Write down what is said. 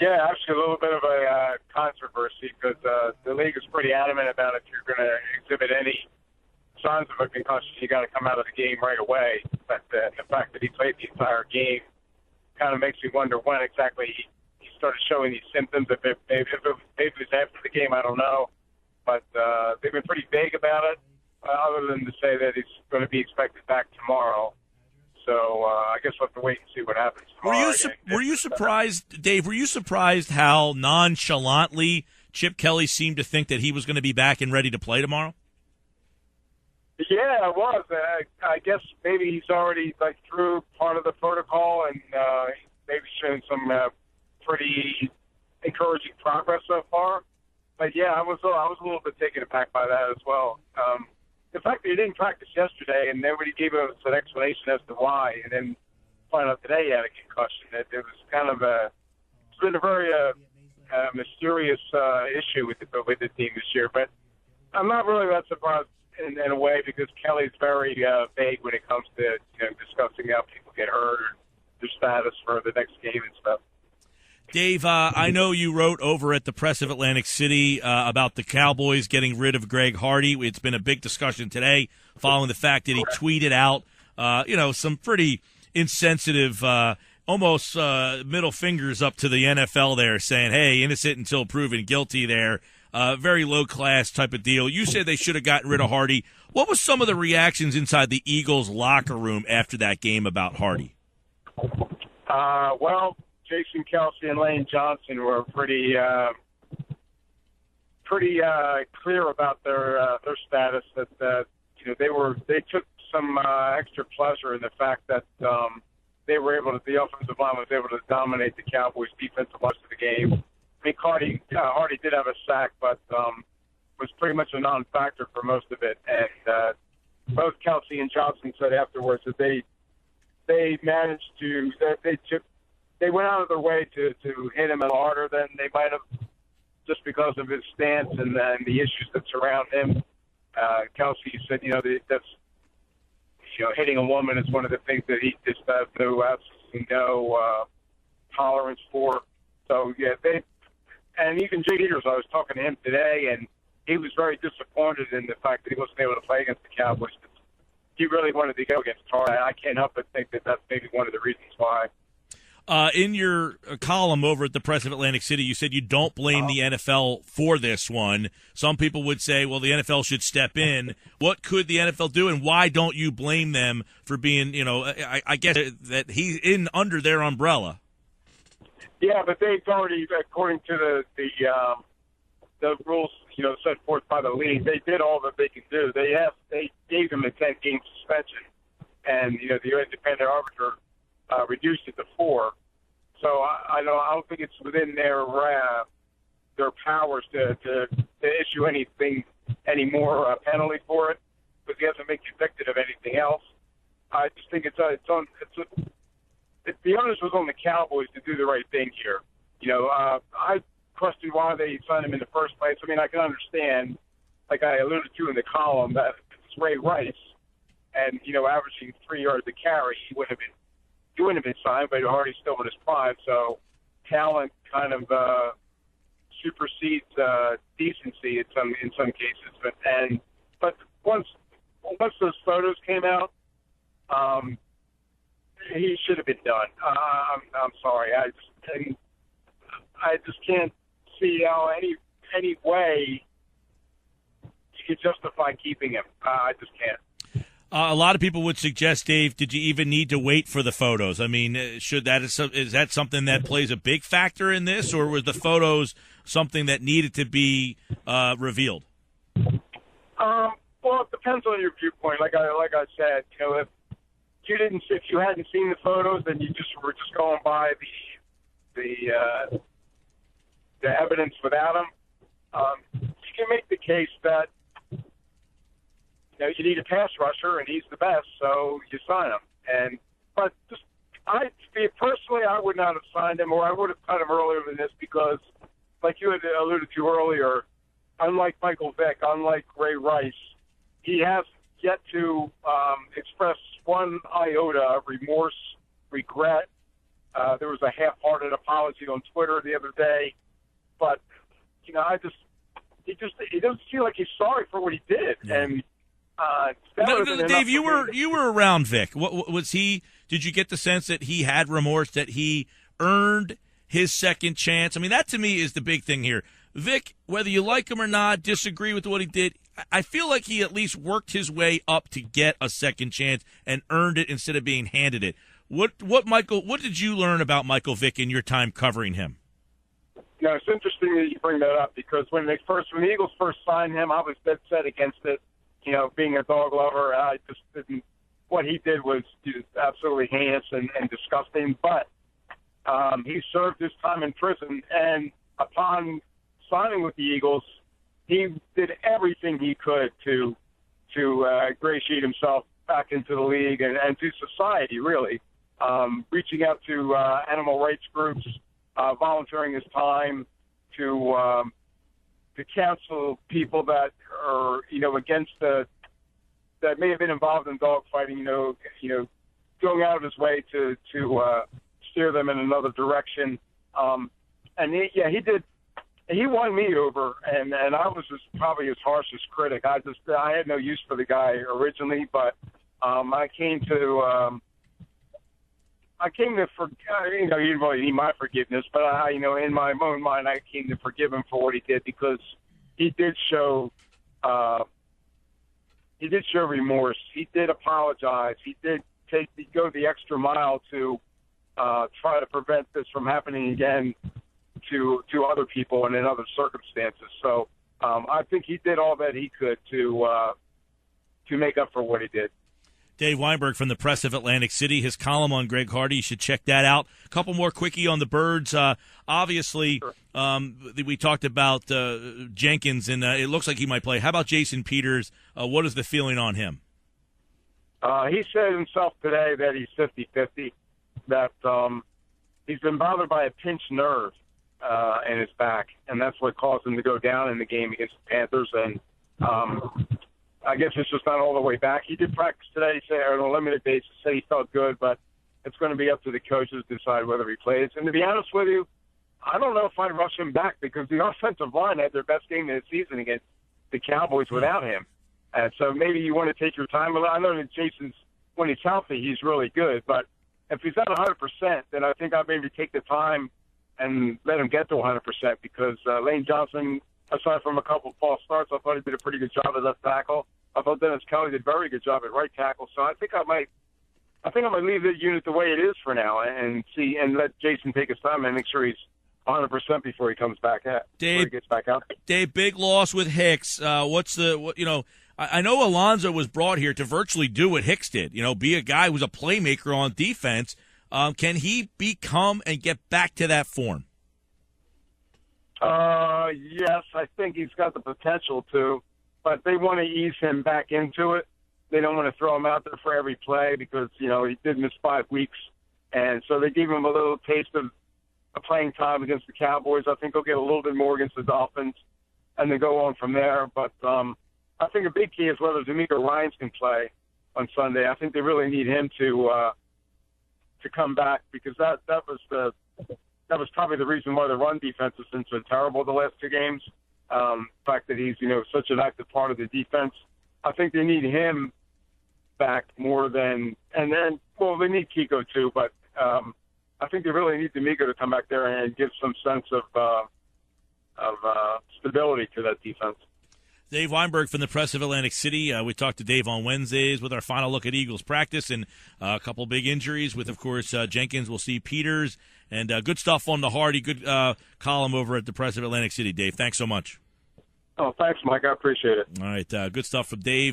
Yeah, actually a little bit of a controversy because the league is pretty adamant about if you're going to exhibit any signs of a concussion, you got to come out of the game right away. But the fact that he played the entire game kind of makes me wonder when exactly he started showing these symptoms. If it was after the game, I don't know. But they've been pretty vague about it, other than to say that he's going to be expected back tomorrow. So I guess we'll have to wait and see what happens tomorrow. Were you surprised, Dave, were you surprised how nonchalantly Chip Kelly seemed to think that he was going to be back and ready to play tomorrow? Yeah, I was. I guess maybe he's already through part of the protocol and maybe shown some pretty encouraging progress so far. But yeah, I was a little bit taken aback by that as well. The fact that he didn't practice yesterday and nobody gave us an explanation as to why, and then find out today he had a concussion. It was kind of it's been a very mysterious issue with the team this year. But I'm not really that surprised in a way because Kelly's very vague when it comes to discussing how people get hurt or their status for the next game and stuff. Dave, I know you wrote over at the Press of Atlantic City about the Cowboys getting rid of Greg Hardy. It's been a big discussion today following the fact that he tweeted out, some pretty insensitive, almost middle fingers up to the NFL there saying, hey, innocent until proven guilty there. Very low-class type of deal. You said they should have gotten rid of Hardy. What was some of the reactions inside the Eagles locker room after that game about Hardy? Well, Jason Kelsey and Lane Johnson were pretty clear about their status. That they took some extra pleasure in the fact that the offensive line was able to dominate the Cowboys' defense most of the game. I mean, Hardy did have a sack, but was pretty much a non-factor for most of it. And both Kelsey and Johnson said afterwards that they managed to they went out of their way to hit him a little harder than they might have, just because of his stance and the issues that surround him. Kelsey said, that's hitting a woman is one of the things that he just has no tolerance for. So yeah, and even Jay Peters, I was talking to him today, and he was very disappointed in the fact that he wasn't able to play against the Cowboys. He really wanted to go against Hardy. I can't help but think that that's maybe one of the reasons why. In your column over at the Press of Atlantic City, you said you don't blame the NFL for this one. Some people would say, well, the NFL should step in. What could the NFL do, and why don't you blame them for being, I guess that he's in under their umbrella? Yeah, but they've already, according to the rules, set forth by the league, they did all that they could do. They gave him a 10-game suspension, and the independent arbiter reduced it to 4. So I don't think it's within their powers to issue any more penalty for it, because he hasn't been convicted of anything else. I just think the onus was on the Cowboys to do the right thing here. I question why they signed him in the first place. I mean, I can understand, like I alluded to in the column, that it's Ray Rice, and averaging 3 yards a carry, he wouldn't have been signed, but Hardy's still in his prime. So talent kind of supersedes decency in some cases. But once those photos came out, he should have been done. I'm sorry. I just can't see how any way you could justify keeping him. I just can't. A lot of people would suggest, Dave, did you even need to wait for the photos? I mean, is that something that plays a big factor in this, or was the photos something that needed to be revealed? Well, it depends on your viewpoint. Like I said, if you hadn't seen the photos, then you were just going by the evidence without them. You can make the case that you need a pass rusher, and he's the best, so you sign him. But personally, I would not have signed him, or I would have cut him earlier than this, because, like you had alluded to earlier, unlike Michael Vick, unlike Ray Rice, he has yet to express one iota of remorse, regret, There was a half-hearted apology on Twitter the other day, but he doesn't feel like he's sorry for what he did. Yeah. And Dave, you were around Vic. What was he? Did you get the sense that he had remorse, that he earned his second chance? I mean, that to me is the big thing here. Vic, whether you like him or not, disagree with what he did, I feel like he at least worked his way up to get a second chance and earned it instead of being handed it. What did you learn about Michael Vick in your time covering him? No, it's interesting that you bring that up because when the Eagles first signed him, I was dead set against it. You know, being a dog lover, I just didn't. What he did was just absolutely heinous and disgusting. But he served his time in prison, and upon signing with the Eagles, he did everything he could to ingratiate himself back into the league and to society, really. Reaching out to animal rights groups, volunteering his time to counsel people that are, against that may have been involved in dog fighting, going out of his way to steer them in another direction. And he did. He won me over, and I was probably his harshest critic. I had no use for the guy originally, but I came to he didn't really need my forgiveness, but in my own mind, I came to forgive him for what he did because he did show remorse. He did apologize. He did go the extra mile to try to prevent this from happening again to other people and in other circumstances. So I think he did all that he could to make up for what he did. Dave Weinberg from the Press of Atlantic City, his column on Greg Hardy. You should check that out. A couple more quickie on the Birds. Obviously, sure. We talked about Jenkins, and it looks like he might play. How about Jason Peters? What is the feeling on him? He said himself today that he's 50-50, that he's been bothered by a pinched nerve in his back, and that's what caused him to go down in the game against the Panthers. And I guess it's just not all the way back. He did practice today, he said, on a limited basis, said he felt good, but it's going to be up to the coaches to decide whether he plays. And to be honest with you, I don't know if I'd rush him back because the offensive line had their best game of the season against the Cowboys without him. And so maybe you want to take your time. I know that Jason's, when he's healthy, he's really good, but if he's not 100%, then I think I'd maybe take the time and let him get to 100% because Lane Johnson, aside from a couple of false starts, I thought he did a pretty good job at left tackle. I thought Dennis Kelly did a very good job at right tackle. So I think I might leave the unit the way it is for now and let Jason take his time and make sure he's 100% before he comes back out. Before he gets back out. Dave, big loss with Hicks. I know Alonzo was brought here to virtually do what Hicks did. Be a guy who's a playmaker on defense. Can he become and get back to that form? Yes, I think he's got the potential to, but they want to ease him back into it. They don't want to throw him out there for every play because, he did miss 5 weeks. And so they gave him a little taste of playing time against the Cowboys. I think he'll get a little bit more against the Dolphins and then go on from there. But I think a big key is whether D'Amico Ryans can play on Sunday. I think they really need him to come back because that was probably the reason why the run defense has been so terrible the last 2 games. The fact that he's, such an active part of the defense. I think they need him back more than – and then, well, they need Kiko too, but I think they really need D'Amico to come back there and give some sense of stability to that defense. Dave Weinberg from the Press of Atlantic City. We talk to Dave on Wednesdays with our final look at Eagles practice and a couple big injuries with, of course, Jenkins. We'll see Peters. And good stuff on the Hardy. Good column over at the Press of Atlantic City, Dave. Thanks so much. Oh, thanks, Mike. I appreciate it. All right. Good stuff from Dave.